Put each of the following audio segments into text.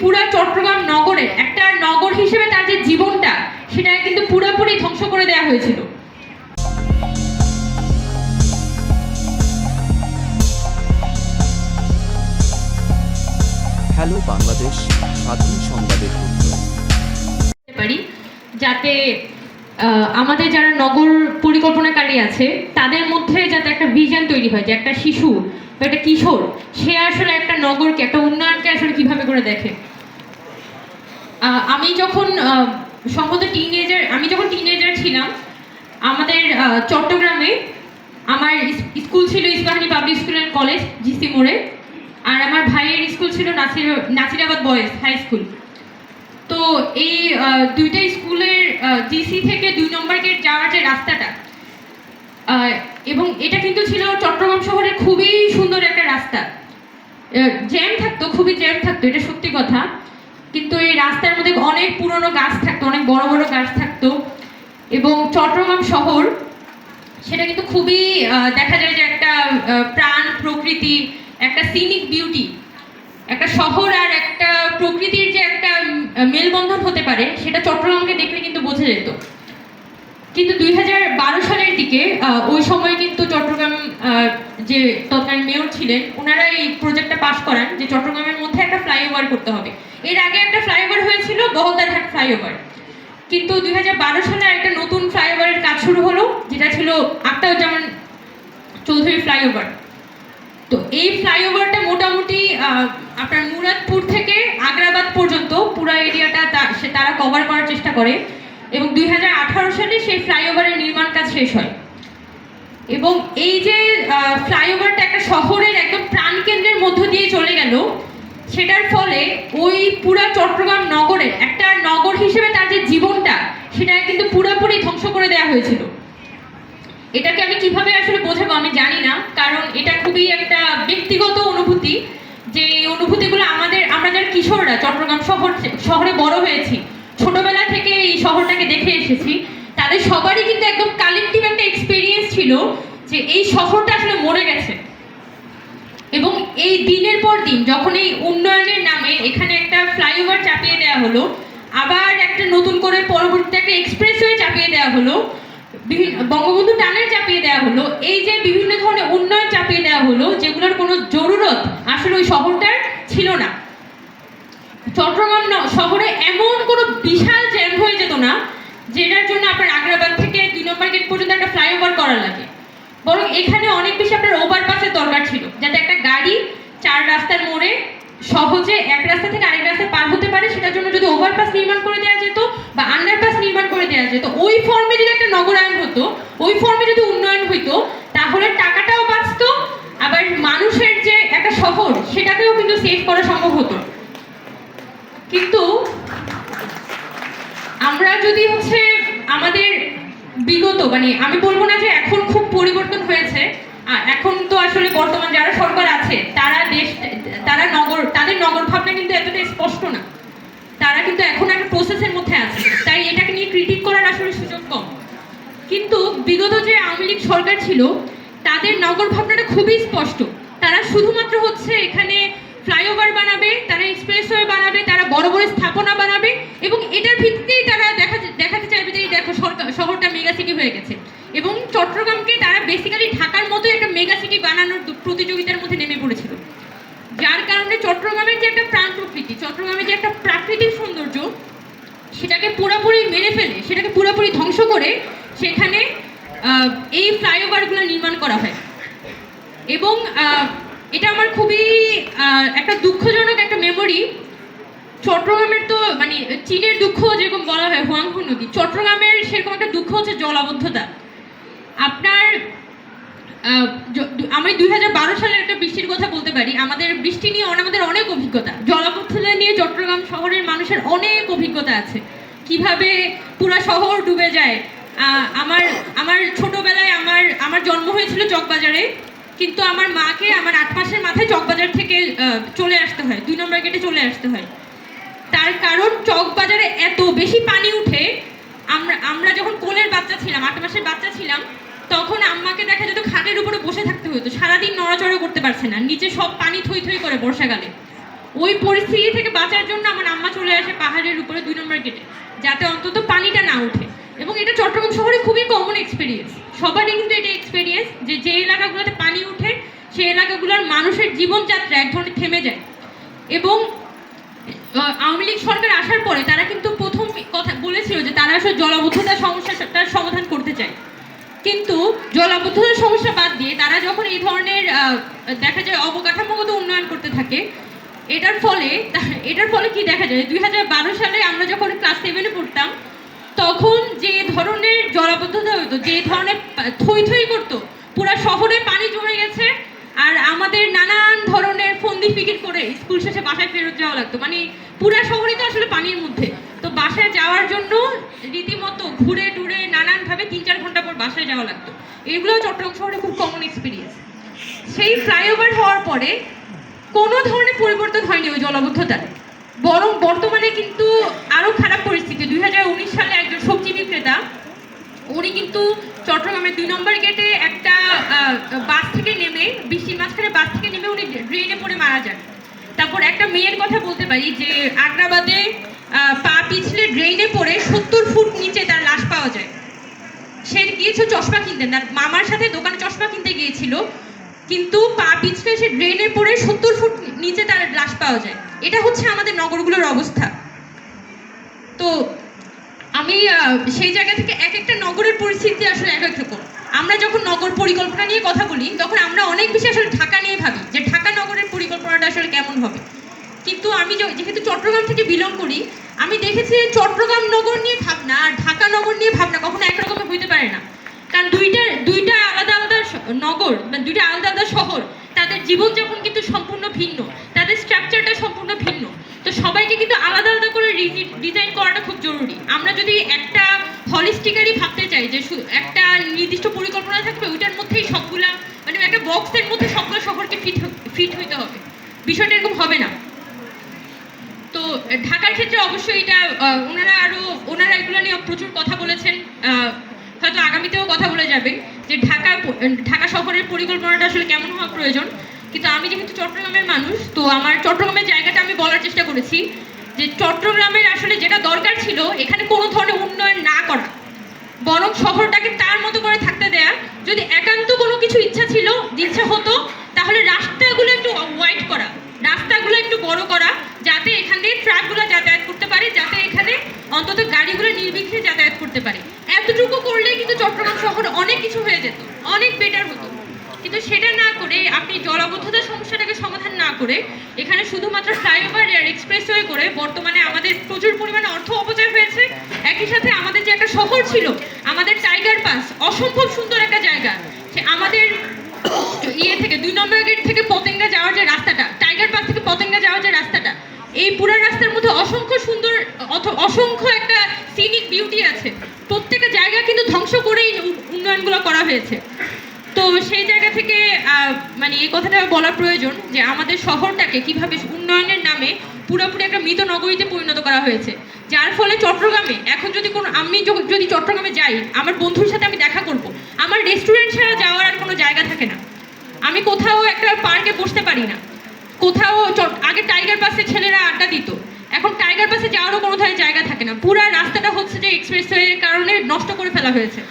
পুরা চট্টগ্রাম নগরের একটা নগর হিসেবে তার যে জীবনটা সেটা কিন্তু পুরোপুরি ধ্বংস করে দেওয়া হয়েছিল। হ্যালো বাংলাদেশ, স্বাধীন সংবাদের পারি যাতে আমাদের যারা নগর পরিকল্পনাকারী আছে তাদের মধ্যে যাতে একটা ভিশন তৈরি হয় যে একটা শিশু বা একটা কিশোর সে আসলে একটা নগরকে, একটা উন্নয়নকে আসলে কিভাবে করে দেখে। আমি যখন সম্ভবত টিনেজার ছিলাম, আমাদের চট্টগ্রামে আমার স্কুল ছিল Ispahani public school and college GC মোড়ে, আর আমার ভাইয়ের স্কুল ছিল নাসিরাবাদ বয়েজ হাই স্কুল। তো এই দুইটা স্কুলের জিসি থেকে 2 নম্বর গেট যাওয়ার যে রাস্তাটা, এবং এটা কিন্তু ছিল চট্টগ্রাম শহরের খুবই সুন্দর একটা রাস্তা। জ্যাম থাকতো, খুবই জ্যাম থাকতো, এটা সত্যি কথা। কিন্তু এই রাস্তার মধ্যে অনেক পুরনো গাছ থাকতো, অনেক বড় বড় গাছ থাকতো, এবং চট্টগ্রাম শহর সেটা কিন্তু খুবই দেখা যায় যে একটা প্রাণ প্রকৃতি, একটা সিনিক বিউটি, একটা শহর আর একটা প্রকৃতির যে একটা মেলবন্ধন হতে পারে সেটা চট্টগ্রামকে দেখলে কিন্তু বোঝা যেত। কিন্তু 2012 সালের দিকে ওই সময় কিন্তু চট্টগ্রাম যে তৎকালীন মেয়র ছিলেন ওনারা এই প্রজেক্টটা পাস করান যে চট্টগ্রামের মধ্যে একটা ফ্লাইওভার করতে হবে। এর আগে একটা ফ্লাইওভার হয়েছিল বহদ্দারহাট ফ্লাইওভার, কিন্তু 2012 সালে একটা নতুন ফ্লাইওভারের কাজ শুরু হলো যেটা ছিল আখতারুজ্জামান চৌধুরী ফ্লাইওভার। তো এই ফ্লাইওভারটা মোটামুটি আপনার মুরাদপুর থেকে আগ্রাবাদ পর্যন্ত পুরো এরিয়াটা তারা কভার করার চেষ্টা করে, এবং 2018 সালে সেই ফ্লাইওভারের নির্মাণ কাজ শেষ হয়। এবং এই যে ফ্লাইওভারটা একটা শহরের একদম প্রাণকেন্দ্রের মধ্য দিয়ে চলে গেল, সেটার ফলে ওই পুরা চট্টগ্রাম নগরের একটা নগর হিসেবে তার যে জীবনটা সেটা কিন্তু পুরোপুরি ধ্বংস করে দেওয়া হয়েছিল। এটাকে আমি কিভাবে আসলে বোঝাবো আমি জানি না, কারণ এটা খুবই একটা ব্যক্তিগত অনুভূতি। যে অনুভূতিগুলো আমরা যারা কিশোররা চট্টগ্রাম শহরে বড় হয়েছি, ছোটবেলা থেকে এই শহরটাকে দেখে এসেছি, তাদের সবারই কিন্তু একদম কালেকটিভ একটা এক্সপিরিয়েন্স ছিল যে এই শহরটা আসলে মরে গেছে। এবং এই দিনের পর দিন যখন এই উন্নয়নের নামে এখানে একটা ফ্লাইওভার চাপিয়ে দেওয়া হলো, আবার একটা নতুন করে পরবর্তীতে একটা এক্সপ্রেসওয়ে চাপিয়ে দেওয়া হলো, বঙ্গবন্ধু টানেল চাপিয়ে দেওয়া হলো, এই যে বিভিন্ন ধরনের উন্নয়ন চাপিয়ে দেওয়া হলো যেগুলোর কোনো জরুরত আসলে ওই শহরটার ছিল না। চট্টগ্রাম শহরে এমন কোনো বিশাল জ্যাম হয়ে যেত না যেটার জন্য আপনার আগ্রাবাদ থেকে 2 নম্বর গেট পর্যন্ত একটা ফ্লাইওভার করার লাগে, বরং এখানে অনেক বেশি আপনার ওভারপাসের দরকার ছিল যাতে একটা গাড়ি 4 রাস্তার মোড়ে সহজে এক রাস্তা থেকে আরেক রাস্তায় পার হতে পারে। সেটার জন্য যদি ওভারপাস নির্মাণ করে দেওয়া যেত বা আন্ডারপাস নির্মাণ করে দেওয়া যেত, ওই ফর্মে যদি একটা নগরায়ন হতো, ওই ফর্মে যদি উন্নয়ন হইতো, তাহলে টাকাটাও বাঁচতো, আবার মানুষের যে একটা শহর সেটাকেও কিন্তু সেভ করা সম্ভব হতো। কিন্তু আমরা যদি আমাদের বিগত আমি বলবো না যে এখন খুব পরিবর্তন হয়েছে, এখন তো আসলে বর্তমান যারা সরকার আছে তাদের নগর ভাবনা কিন্তু এতটা স্পষ্ট না, তারা কিন্তু এখন একটা প্রসেসের মধ্যে আছে, তাই এটাকে নিয়ে ক্রিটিক করার আসলে সুযোগ কম। কিন্তু বিগত যে আওয়ামী লীগ সরকার ছিল তাদের নগর ভাবনাটা খুবই স্পষ্ট। তারা শুধুমাত্র এখানে ফ্লাইওভার বানাবে, তারা এক্সপ্রেসওয়ে বানাবে, তারা বড় বড় স্থাপনা বানাবে, এবং এটার ভিত্তিতেই তারা দেখাতে চাইবে যে দেখো শহরটা মেগা সিটি হয়ে গেছে। এবং চট্টগ্রামকে তারা বেসিক্যালি ঢাকার মতো একটা মেগা সিটি বানানোর প্রতিযোগিতার মধ্যে নেমে পড়েছিল, যার কারণে চট্টগ্রামের যে একটা প্রাণ প্রকৃতি, চট্টগ্রামের যে একটা প্রাকৃতিক সৌন্দর্য, সেটাকে পুরোপুরি মেরে ফেলে, সেটাকে পুরোপুরি ধ্বংস করে সেখানে এই ফ্লাইওভারগুলো নির্মাণ করা হয়। এবং এটা আমার খুবই একটা দুঃখজনক একটা মেমোরি। চট্টগ্রামের তো চীনের দুঃখ যেরকম বলা হয় হুয়াংহো নদী, চট্টগ্রামের সেরকম একটা দুঃখ হচ্ছে জলাবদ্ধতা। আপনার আমি 2012 সালের একটা বৃষ্টির কথা বলতে পারি। আমাদের বৃষ্টি নিয়ে আমাদের অনেক অভিজ্ঞতা, জলাবদ্ধতা নিয়ে চট্টগ্রাম শহরের মানুষের অনেক অভিজ্ঞতা আছে, কিভাবে পুরো শহর ডুবে যায়। আমার ছোটবেলায় আমার জন্ম হয়েছিল চকবাজারে, কিন্তু আমার মাকে আমার 8 মাসের মাথায় চকবাজার থেকে চলে আসতে হয়, 2 নম্বর গেটে চলে আসতে হয়। তার কারণ চকবাজারে এত বেশি পানি উঠে, আমরা যখন কোলের বাচ্চা ছিলাম, 8 মাসের বাচ্চা ছিলাম, তখন আম্মাকে দেখা যেত খাটের উপরে বসে থাকতে হতো, সারাদিন নড়াচড়া করতে পারছে না, নিচে সব পানি থই থই করে বর্ষাকালে। ওই পরিস্থিতি থেকে বাঁচার জন্য আমার আম্মা চলে আসে পাহাড়ের উপরে 2 নম্বর গেটে, যাতে অন্তত পানিটা না ওঠে। এবং এটা চট্টগ্রাম শহরে খুবই কমন এক্সপিরিয়েন্স, সবারই কিন্তু এটা এক্সপিরিয়েন্স যে এলাকাগুলোতে পানি ওঠে সেই এলাকাগুলোর মানুষের জীবনযাত্রা এক ধরনের থেমে যায়। এবং আওয়ামী লীগ সরকার আসার পরে তারা কিন্তু প্রথম কথা বলেছিল যে তারা আসলে জলাবদ্ধতার সমস্যাটার সমাধান করতে চায়, কিন্তু জলাবদ্ধতার সমস্যা বাদ দিয়ে তারা যখন এই ধরনের দেখা যায় অবকাঠামোগত উন্নয়ন করতে থাকে, এটার ফলে কি দেখা যায় 2012 সালে আমরা যখন ক্লাস 7-এ পড়তাম তখন যে ধরনের জলাবদ্ধতা হতো, যে ধরনের থই থই করতো, পুরা শহরে পানি জমে গেছে আর আমাদের নানান ধরনের ফন্দি ফিকির করে স্কুল শেষে বাসায় ফেরত যাওয়া লাগতো। মানে পুরা শহরই তো আসলে পানির মধ্যে, তো বাসায় যাওয়ার জন্য রীতিমতো ঘুরে টুরে নানানভাবে 3-4 ঘন্টা পর বাসায় যাওয়া লাগতো। এগুলো চট্টগ্রাম শহরে খুব কমন এক্সপিরিয়েন্স। সেই ফ্লাইওভার হওয়ার পরে কোনো ধরনের পরিবর্তন হয়নি ওই জলাবদ্ধতার, বরং বর্তমানে কিন্তু আরো খারাপ পরিস্থিতি। 2019 সালে একজন সবজি বিক্রেতা, উনি কিন্তু চট্টগ্রামের 2 নম্বর গেটে একটা বাস থেকে নেমে, বৃষ্টির মাঝখানে বাস থেকে নেমে উনি ড্রেনে পড়ে মারা যান। তারপর একটা মেয়ের কথা বলতে পারি যে আগ্রাবাদে পা পিছলে ড্রেনে পড়ে 70 ফুট নিচে তার লাশ পাওয়া যায়। সে গিয়েছিল চশমা কিনতে, তার মামার সাথে দোকানে চশমা কিনতে গিয়েছিল, কিন্তু পা পিছলে সে ড্রেনে পড়ে 70 ফুট নিচে তার লাশ পাওয়া যায়। এটা হচ্ছে আমাদের নগরগুলোর অবস্থা। তো আমি সেই জায়গা থেকে এক একটা নগরের পরিস্থিতি আসলে এক এক রকম। আমরা যখন নগর পরিকল্পনা নিয়ে কথা বলি তখন আমরা অনেক বেশি আসলে ঢাকা নিয়ে ভাবি যে ঢাকা নগরের পরিকল্পনাটা আসলে কেমন হবে, কিন্তু আমি যেহেতু চট্টগ্রাম থেকে বিলং করি, আমি দেখেছি চট্টগ্রাম নগর নিয়ে ভাবনা আর ঢাকা নগর নিয়ে ভাবনা কখনো একরকমের হইতে পারে না। কারণ দুইটা আলাদা আলাদা নগর, মানে দুইটা আলাদা আলাদা শহর, তাদের জীবনযাপন কিন্তু সম্পূর্ণ ভিন্ন, তাদের স্ট্রাকচারটা সম্পূর্ণ ভিন্ন। তো সবাইকে কিন্তু আলাদা আলাদা করে ডিজাইন করাটা খুব জরুরি। আমরা যদি একটা হলিস্টিক্যালি ভাবতে চাই যে একটা নির্দিষ্ট পরিকল্পনা থাকবে, ওইটার মধ্যেই সবগুলা, মানে একটা বক্সের মধ্যে সবগুলো শহরকে ফিট হইতে হবে, বিষয়টা এরকম হবে না। তো ঢাকার ক্ষেত্রে অবশ্যই এটা ওনারা এগুলো নিয়ে প্রচুর কথা বলেছেন, হয়তো আগামীতেও কথা বলে যাবেন যে ঢাকা শহরের পরিকল্পনাটা আসলে কেমন হওয়া প্রয়োজন। কিন্তু আমি যেহেতু চট্টগ্রামের মানুষ, তো আমার চট্টগ্রামের জায়গাটা আমি বলার চেষ্টা করেছি যে চট্টগ্রামের আসলে যেটা দরকার ছিল এখানে কোনো ধরনের উন্নয়ন না করা, বরং শহরটাকে তার মতো করে থাকতে দেয়া। যদি একান্ত কোনো কিছু ইচ্ছা হতো তাহলে রাস্তাগুলো একটু ওয়াইড করা, রাস্তাগুলো একটু বড় করা, যাতে এখানে ট্রাকগুলো যাতায়াত করতে পারে, যাতে এখানে অন্তত গাড়িগুলো নির্বিঘ্নে যাতায়াত করতে পারে। এতটুকু করলেই কিন্তু চট্টগ্রাম শহর অনেক কিছু হয়ে যেত, অনেক বেটার হতো। কিন্তু সেটা না করে আপনি জলাবদ্ধতার সমস্যাটাকে সমাধান না করে এখানে শুধুমাত্র ফ্লাইওভার আর এক্সপ্রেসওয়ে করে বর্তমানে আমাদের প্রচুর পরিমাণে অর্থ অপচয় হয়েছে। একই সাথে আমাদের যে একটা শহর ছিল, আমাদের টাইগার পাস, অসম্ভব সুন্দর একটা জায়গা, সে আমাদের থেকে 2 নম্বর গেট থেকে পতেঙ্গা যাওয়ার যে রাস্তাটা, টাইগার পাস থেকে পতেঙ্গা যাওয়ার যে রাস্তাটা, এই পুরো রাস্তার মধ্যে অসংখ্য সুন্দর অসংখ্য একটা সিনিক বিউটি আছে। প্রত্যেকটা জায়গা কিন্তু ধ্বংস করেই উন্নয়নগুলো করা হয়েছে। তো সেই জায়গা থেকে মানে এই কথাটা বলা প্রয়োজন যে আমাদের শহরটাকে কিভাবে উন্নয়নের নামে পুরোপুরি একটা মৃত নগরীতে পরিণত করা হয়েছে, যার ফলে চট্টগ্রামে এখন আমি যদি চট্টগ্রামে যাই, আমার বন্ধুর সাথে আমি দেখা করব, আমার রেস্টুরেন্ট ছাড়া যাওয়ার আর কোনো জায়গা থাকে না। আমি কোথাও একটা পার্কে বসতে পারি না, কোথাও আগে টাইগার পাসে ছেলেরা আড্ডা দিত, এখন টাইগার পাসে যাওয়ারও কোনো জায়গা থাকে না। পুরা রাস্তাটা হচ্ছে যে এক্সপ্রেসওয়ের কারণে নষ্ট করে ফেলা হয়েছে।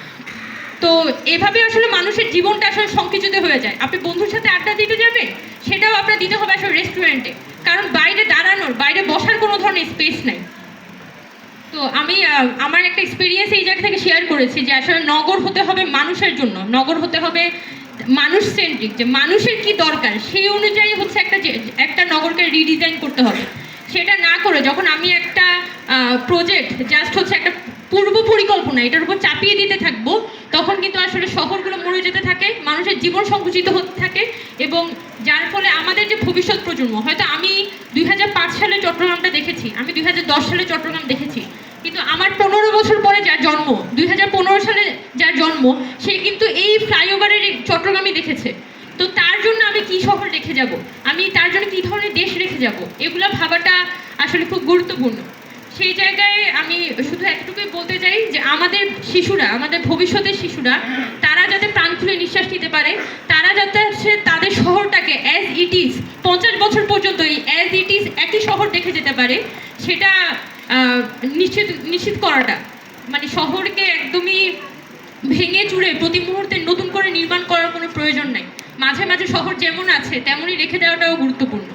তো এভাবে আসলে মানুষের জীবনটা আসলে সংকুচিত হয়ে যায়। আপনি বন্ধুর সাথে আড্ডা দিতে যাবেন, সেটাও আপনার দিতে হবে আসলে রেস্টুরেন্টে, কারণ বাইরে দাঁড়ানোর, বাইরে বসার কোনো ধরনের স্পেস নাই। তো আমি আমার একটা এক্সপিরিয়েন্স এই জায়গা থেকে শেয়ার করেছি যে আসলে নগর হতে হবে মানুষের জন্য, নগর হতে হবে মানুষ সেন্ট্রিক, যে মানুষের কি দরকার সেই অনুযায়ী হচ্ছে একটা নগরকে রিডিজাইন করতে হবে। সেটা না করে যখন আমি একটা প্রজেক্ট জাস্ট হচ্ছে একটা পূর্ব পরিকল্পনা এটার উপর চাপিয়ে দিতে থাকবো, তখন কিন্তু আসলে শহরগুলো মরে যেতে থাকে, মানুষের জীবন সংকুচিত হতে থাকে, এবং যার ফলে আমাদের যে ভবিষ্যৎ প্রজন্ম, হয়তো আমি 2005 সালে চট্টগ্রামটা দেখেছি, আমি 2010 সালে চট্টগ্রাম দেখেছি, কিন্তু আমার 15 বছর পরে যার জন্ম, 2015 সালে যার জন্ম, সে কিন্তু এই ফ্লাইওভারের চট্টগ্রামই দেখেছে। তো তার জন্য আমি কি শহর রেখে যাব, আমি তার জন্য কি ধরনের দেশ রেখে যাব, এগুলো ভাবাটা আসলে খুব গুরুত্বপূর্ণ। সেই জায়গায় আমি শুধু এতটুকুই বলতে চাই যে আমাদের শিশুরা, আমাদের ভবিষ্যতের শিশুরা, তারা যাতে প্রাণ খুলে নিঃশ্বাস নিতে পারে, তারা যাতে তাদের শহরটাকে অ্যাজ ইট ইজ 50 বছর পর্যন্ত অ্যাজ ইট ইজ একই শহর দেখে যেতে পারে, সেটা নিশ্চিত করাটা, মানে শহরকে একদমই ভেঙে চুরে প্রতি মুহূর্তে নতুন করে নির্মাণ করার কোনো প্রয়োজন নাই। মাঝে মাঝে শহর যেমন আছে তেমনই রেখে দেওয়াটাও গুরুত্বপূর্ণ।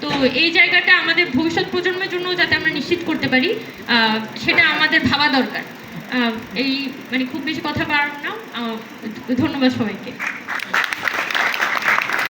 তো এই জায়গাটা আমাদের ভবিষ্যৎ প্রজন্মের জন্য যাতে আমরা নিশ্চিত করতে পারি, সেটা আমাদের ভাবা দরকার। এই মানে খুব বেশি কথা বাড়াবো না, ধন্যবাদ সবাইকে।